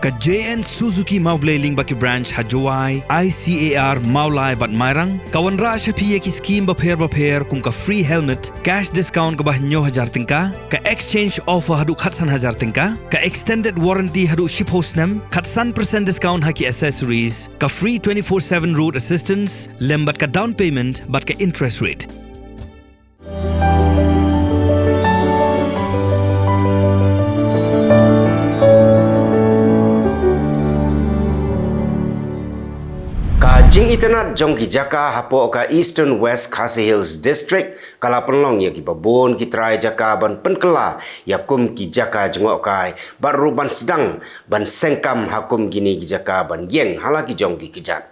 Ka JN Suzuki Maubleiling baki branch Hajawai ICAR Maulai bat Mairang kawan ra shapiye ki scheme baper kum ka free helmet cash discount ka bah 9,000 tingka ka exchange offer hadu khatsan 1,000 tingka ka extended warranty hadu ship hostnam khatsan % discount haki accessories ka free 24/7 road assistance lembat ka down payment bat ka interest rate. Jing internet jong ki jaka hapo ka Eastern West Khasi Hills District kala penlong ya ki babon ki trai jaka ban penkela ya kum ki jaka jengok kai baru ban sedang ban sengkam hakum gini ki jaka ban yeng halaki jong ki kijat.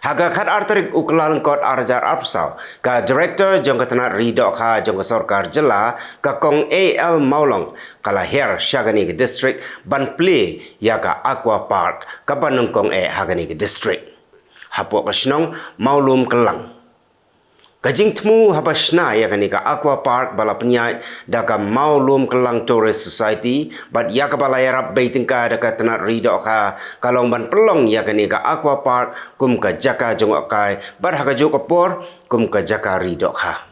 Haga khat artarik Kyllalyngkot arjar apsau ka director jong katanat ridok ha jong ka sarkar Jylla ka kong AL Maulong kala her syagani ki district ban play ya ka aqua park ka banung kong hagani ki district. Hapok kasnong maulum Kylleng. Kajing temu habasna ya kani ka aqua park bala penyait daka maulum Kylleng Tourist Society bat ya ka bala yarap baitingka daka tenat ridok ka kalong ban pelong ya kani ka aqua park kum ka jaka jongok kai bat hakajuk kapor kum ka jaka ridok ka.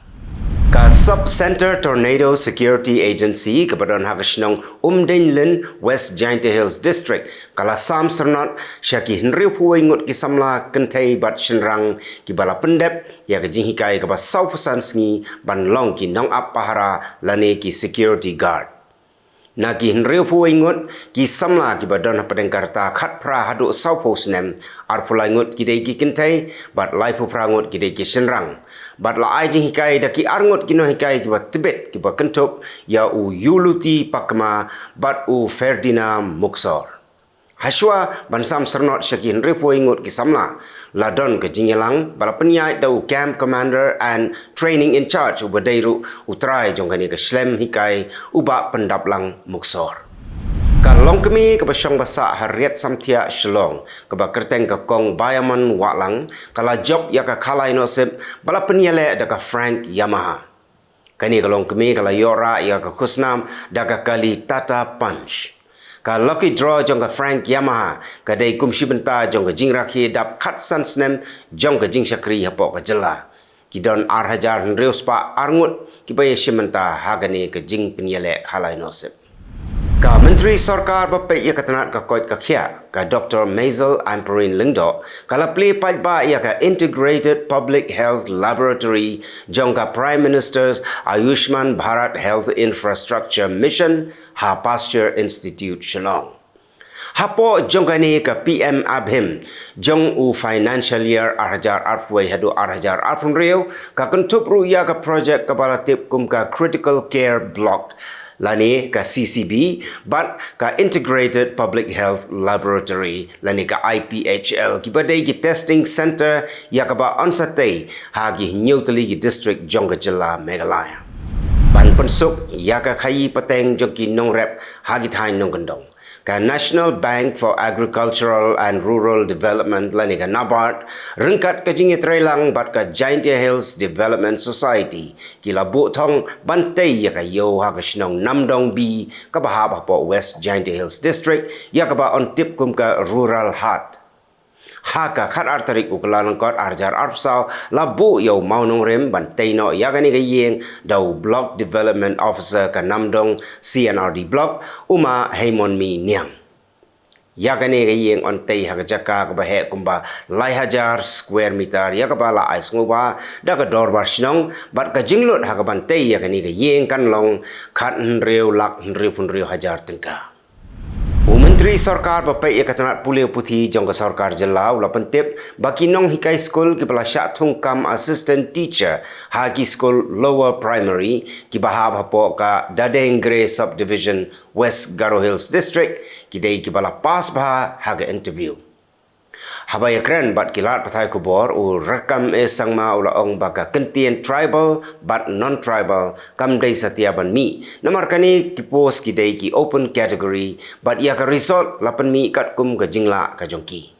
Ka Sub-Center Tornado Security Agency kepadon hakasnong Denlin West Giant Hills District kala sam sernot syaki henriu puingut ki samla kentai bat shenrang ki bala pendep ya ke jinghikai ke ba sau pesan sngi ban long ki nong ap pahara lane ki security guard. Na ki henriu puingut ki samla ki badon padengkarta khat pra hadu sau posnem ar pulangut ki dei ki kentai bat lai pu prangut ki dei ki shenrang. Bat la ai jing hikai daki arngut kino hikai ki ba tibet ki ba kentup ya u yuluti pakma bat u Ferdina Muksor. Haswa bansam sernot syakin repo ingut ki samla ladon ke Jingyelang bala penyai dau camp commander and training in charge u badairu utrai jongkani ke slem hikai uba pendaplang Muksor. Kalong kami ke basyong basa hariat samtia shalong ke ba kerteng ke kong bayaman waklang kala job ya ka kalai nosip bala penyele da ka Frank Yamaha. Kani kalong kami kala yora ya ka kusnam da ka kali Tata Punch. Ka lucky draw jong ka Frank Yamaha ka dai kumshi benta jong ka jing rakhi dap khat san snem jong ka jing syakri hapok ka Jylla. Ki don ar hajar nreus pa arngut ki baye shimenta hagani ka jing penyele kalai nosip. Ka Menteri Sarkar Bapak ia katanat ka koit ka khia ka Dr. Maisel Amperin Lingdo kala play palba ia ka Integrated Public Health Laboratory jong ka Prime Minister's Ayushman Bharat Health Infrastructure Mission ha Pasteur Institute Shillong. Hapo jong kani ka PM Abhim jong u financial year arhajar arpway hadu arhajar arpun reo ka kentup ruya ka project kapala tip kum ka critical care block lani ka CCB but ka Integrated Public Health Laboratory lani ka IPHL ki badai ki testing center ya ka ba ansatei hagi nyutali ki district jongga Jylla Meghalaya ban pensuk ya ka khayi pateng joki nongrep hagi thai nongkendong ka National Bank for Agricultural and Rural Development lani ka NABARD rengkat ka jingi trailang bat ka Giant Hills Development Society kila bu thong bantai ya ka yo ha ka snong namdong bi ka bahab po West Giant Hills District ya ka ba on tip kum ka rural hat ha ka khat artarik Kyllalyngkot arjar arpsau labu yo maunong rem bantai no ya ka ni ka yeng dau block development officer ka namdong CNRD block uma Haimon mi niang ya ka ni ka yeng on tei ha ka jaka ka ba he kumba lai hajar square meter ya ka ba la ais nguba da ka dorbar snong bat ka jinglut ha ka bantai ya ka ni ka yeng kan long khat nreu lak nreu pun reu hajar tengka. Menteri Sarkar Bapak ia katanat puliu puthi jong ka Sarkar Jylla ula pentip baki nong hikai school ki pala syak thungkam assistant teacher hagi school lower primary ki bahab hapo ka Dadeng Grey subdivision West Garo Hills district ki dei ki pala pas bah haga interview. Habaya keren bat kilat Pyrthei Khubor u rakam sangma ula ong baka kentian tribal but non-tribal kam dei satiaban mi. Namar kani ki post ki dei ki open category but ia ka result lapan mi kat kum ka Jingla ka jongki.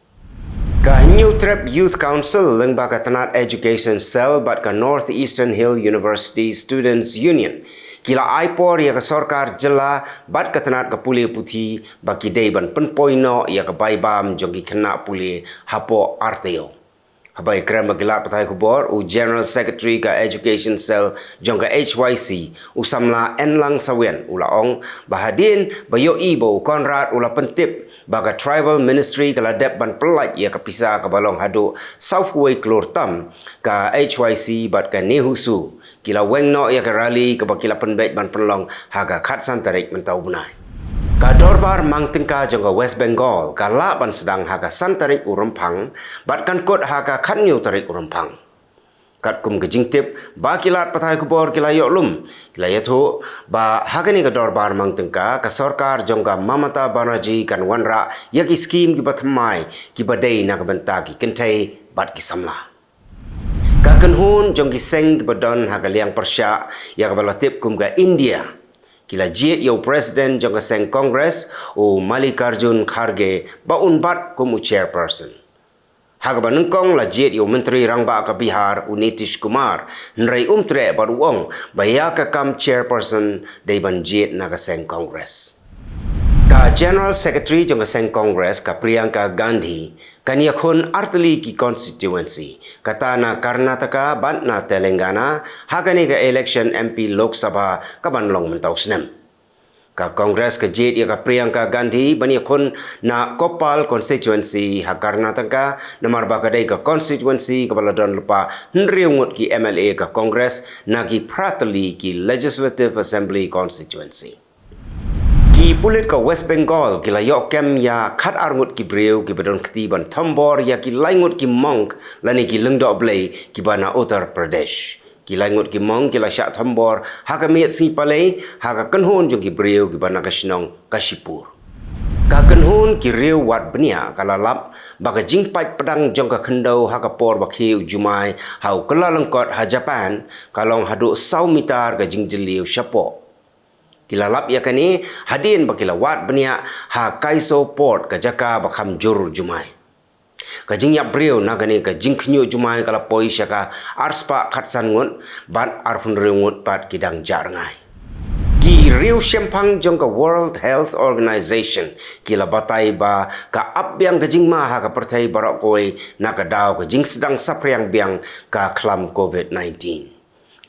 Ka New Trap Youth Council leng baka tanat education cell bat ka Northeastern Hill University Students Union Kila aipor ya ka sorkar Jylla bat katanat ka puli puthi baki dei ban penpoino ya ka baibam jongi kena puli hapo arteo. Habai kram bagila Pyrthei Khubor u General Secretary ka Education Cell jongka HYC u samla enlang sawen ulaong bahadin bayo ibo Konrad ula pentip baga Tribal Ministry kala dep ban pelat ya ka pisa ka balong hadu Southway Klor Tam ka HYC bat ka Nehusu kila wengno ya ka rally ka bakila penbet ban penlong haga khat santarik mentau bunai. Ka dorbar mang tingka jongka West Bengal ka la ban sedang haga santarik urempang bat kan kot haga khanyu tarik urempang. Kat kum gejing tip ba kilat Pyrthei Khubor kila yok lum kila yathu ba haga ni ka dorbar mang tingka ka sorkar jongka Mamata Banerjee kan wanra ya ki skim ki bathamai ki badai na ka benta ki kentai bat ki samla. Ka kanhun jongki seng ki badon haga liang persya ya ka balatip kum ka India. Kila jit yo President jongka seng Congress o Mallikarjun Kharge ba unbat kumu chairperson. Haga ba nungkong la jit yo Menteri Rangba ka Bihar u Nitish Kumar nrei tre ba ruong ba ya ka kam chairperson dei ban jit na ka seng Congress. Ka General Secretary jongka seng Congress ka Priyanka Gandhi kania khun artali ki constituency kata na Karnataka ban na Telangana hagani ka election MP Lok Sabha ka banlong mentau snem. Ka Congress ka jit ya ka Priyanka Gandhi bani khun na Kopal constituency ha Karnataka namar ba kadai ka constituency ka baladon lupa nriungut ki MLA ka Congress na ki Pratali ki Legislative Assembly constituency. Ki pulit ka West Bengal kila yok kem ya khat arngut ki breu ki badon kti ban Thambor ya ki laingut ki monk lani ki lengdo blai ki bana Uttar Pradesh. Ki laingut ki monk kila syak Thambor haka miet si palai haka kanhun jong ki breu ki bana Kashnong Kashipur. Ka kanhun ki reu wat benia kala lap baka jingpat pedang jong ka khendau haka por bakhiu jumai hau Kyllalyngkot ha Japan kalong hadu sau mitar ka jingjeliu syapo. Kilalap ya kani hadin bakila wat benia ha Kaiso Port ka jaka bakham jur jumai. Ka jingyap breu na kani ka jingkhnyu jumai kala poi syaka arspa khatsan ngut ban arfun reungut pat kidang jarngai. Ki riu syempang jong ka World Health Organization kila batai ba ka apbyang ka jingma ha ka Pyrthei barak koi na ka daw ka jing sedang sapriang biang ka klam COVID-19.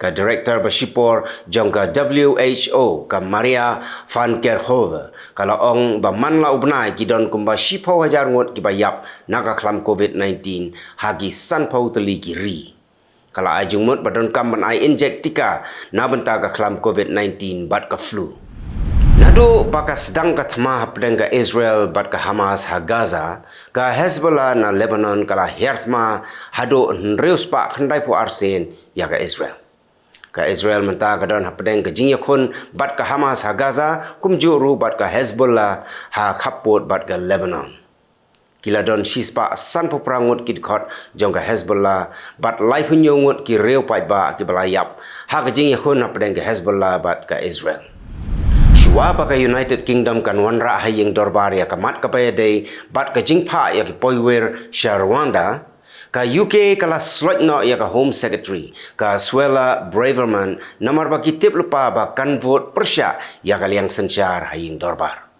Ka Director Bashipor jongka WHO ka Maria van Kerkhove kala ong ba manla ubnai kidon kumba shipo hajar ngot ki bayap naka klam COVID-19 hagi sanpau teli kiri. Kala ajung mut badon kam ban ai inject tika na benta ka klam COVID-19 bat ka flu. Nado baka sedang ka thma hapdeng ka Israel bat ka Hamas ha Gaza ka Hezbollah na Lebanon kala herthma hado nreus pa khandai pu arsen ya ka Israel. Ka Israel menta kadon hapdeng ka jingya khun bat ka Hamas ha Gaza kum juru bat ka Hezbollah ha khapot bat ka Lebanon. Kila don shispa san poprangut ki khot jong ka Hezbollah bat lai punyongut ki reu pai ba ki balayap ha ka jingya khun hapdeng ka Hezbollah bat ka Israel. Shua ba ka United Kingdom kan wanra hayeng dorbar ya kamat ka payade bat ka jingpa ya ki poiwer Sharwanda. Ka UK kala slotno ya ka Home Secretary ka Suella Braverman namar ba kitip lupa ba kan vote persya ya ka liang senchar haying dorbar.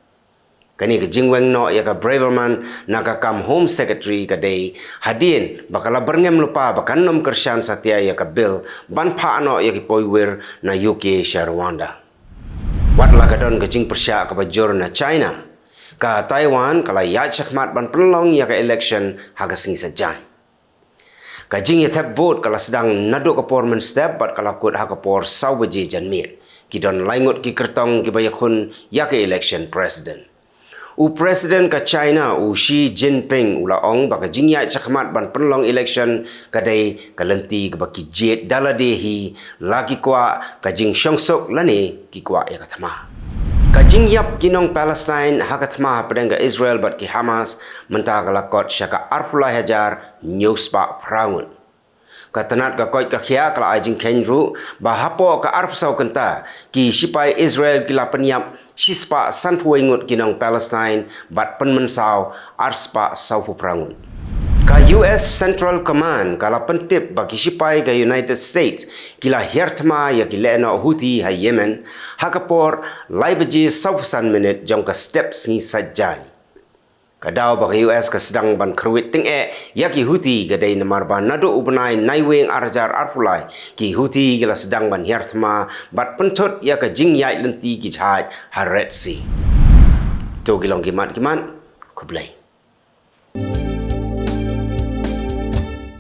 Kani ka jingweng no ya ka Braverman na ka kam Home Secretary ka day hadin bakala berngem lupa ba kan nom kersyan satya ya ka bill ban pa no ya ki poiwer na UK Sharwanda. Wat la ka don ka jing persya ka bajor na China ka Taiwan kala ya chakmat ban penlong ya ka election ha ka sing sajai. Kajing ya tap vote kala sedang naduk kepormen step bat kala kut ha kepor sau beje janmir. Kidon laingut ki kertong ki bayakun ya ke election president. U president ka China u Xi Jinping ula ong baka jingya chakmat ban penlong election kadai kalenti ke baki jet daladehi lagi kwa kajing syongsok lani ki kwa ya katama. Kajing yap kinong Palestine hakathma pedang ka Israel bat ki Hamas mentah kalakot syaka arpulai hajar nyuspa prangun. Katanat ka koit ka khia kala ajing kenru bahapo ka arpsau kenta ki sipai Israel kila penyap sispa sanpuingut kinong Palestine bat penmensau arspa saupu prangun. Ka US Central Command kala pentip bagi sipai ke United States kila hirtma ya kila na Houthi ha Yemen hakapor lai beji 9 minit jong ka steps ni sajai. Kadau bagi US ka sedang ban kerwit ting ya ki Houthi gadai namar ban nado ubnai naiweng arjar arpulai ki Houthi kila sedang ban hirtma bat pentut ya ka jingyai lenti ki jhai ha Red Sea. To gilong kimat Khublai.